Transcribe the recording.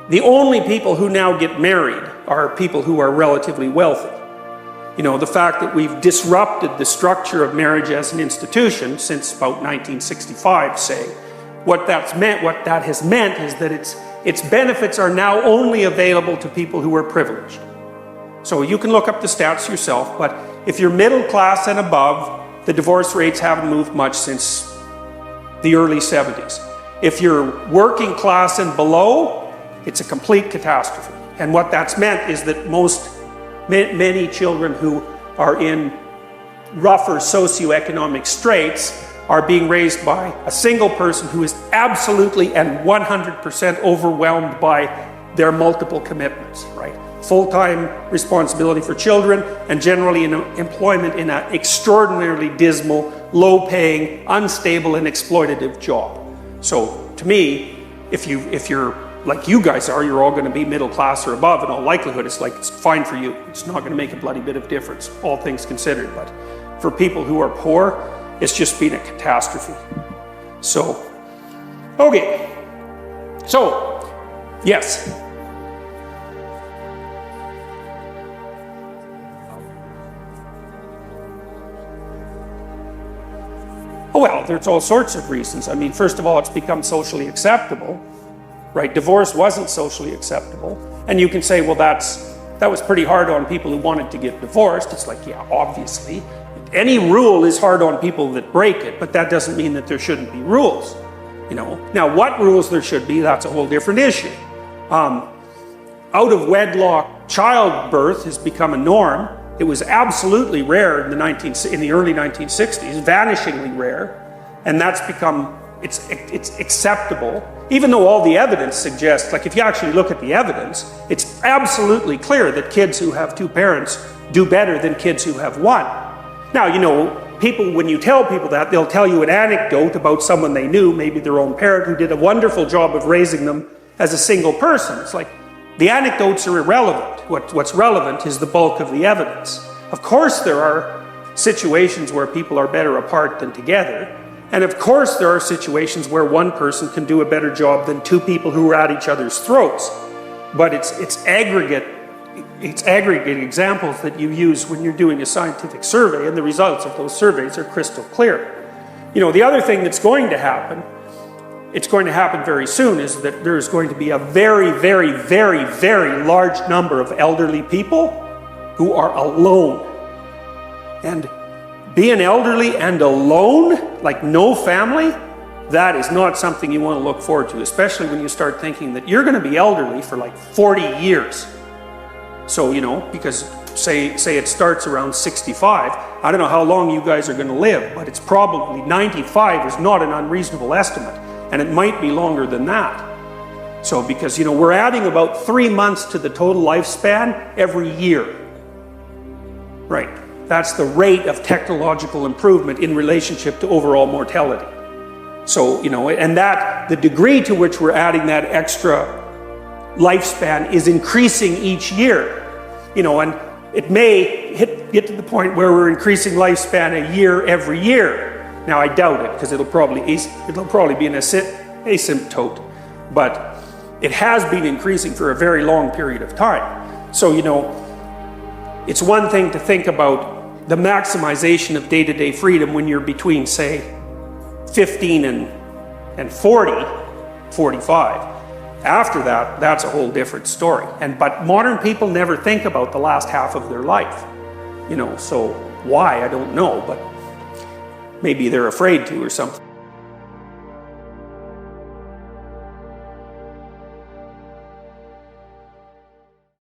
The only people who now get married are people who are relatively wealthy. You know, the fact that we've disrupted the structure of marriage as an institution since about 1965, say, what that has meant is that its benefits are now only available to people who are privileged. So you can look up the stats yourself, but if you're middle class and above, the divorce rates haven't moved much since the early 70s. If you're working class and below, it's a complete catastrophe. And what that's meant is that many children who are in rougher socioeconomic straits are being raised by a single person who is absolutely and 100% overwhelmed by their multiple commitments, right? Full-time responsibility for children and generally in employment in an extraordinarily dismal, low-paying, unstable and exploitative job. So to me, if you're like you guys are, you're all going to be middle class or above in all likelihood. It's like, it's fine for you. It's not going to make a bloody bit of difference, all things considered. But for people who are poor, it's just been a catastrophe. So, okay. So, yes. Oh, well, there's all sorts of reasons. I mean, first of all, it's become socially acceptable. Right? Divorce wasn't socially acceptable. And you can say, well, that was pretty hard on people who wanted to get divorced. It's like, yeah, obviously. Any rule is hard on people that break it, but that doesn't mean that there shouldn't be rules. You know? Now, what rules there should be, that's a whole different issue. Out of wedlock childbirth has become a norm. It was absolutely rare in the early 1960s, vanishingly rare. And that's become, it's acceptable. Even though all the evidence suggests, like if you actually look at the evidence, it's absolutely clear that kids who have two parents do better than kids who have one. Now, you know, people, when you tell people that, they'll tell you an anecdote about someone they knew, maybe their own parent, who did a wonderful job of raising them as a single person. It's like, the anecdotes are irrelevant. What's relevant is the bulk of the evidence. Of course, there are situations where people are better apart than together. And of course, there are situations where one person can do a better job than two people who are at each other's throats. But it's aggregate examples that you use when you're doing a scientific survey, and the results of those surveys are crystal clear. You know, the other thing that's going to happen, it's going to happen very soon, is that there's going to be a very, very, very, very large number of elderly people who are alone. And being elderly and alone, like no family, that is not something you want to look forward to, especially when you start thinking that you're going to be elderly for like 40 years. So, you know, because say it starts around 65, I don't know how long you guys are going to live, but it's probably 95 is not an unreasonable estimate, and it might be longer than that. So, because, you know, we're adding about 3 months to the total lifespan every year. Right. That's the rate of technological improvement in relationship to overall mortality. So, you know, and that, the degree to which we're adding that extra lifespan is increasing each year. You know, and it may get to the point where we're increasing lifespan a year every year. Now, I doubt it, because it'll probably be an asymptote. But it has been increasing for a very long period of time. So, you know, it's one thing to think about the maximization of day-to-day freedom when you're between, say, 15 and 40, 45. After that, that's a whole different story. But modern people never think about the last half of their life. You know, so why, I don't know, but maybe they're afraid to or something.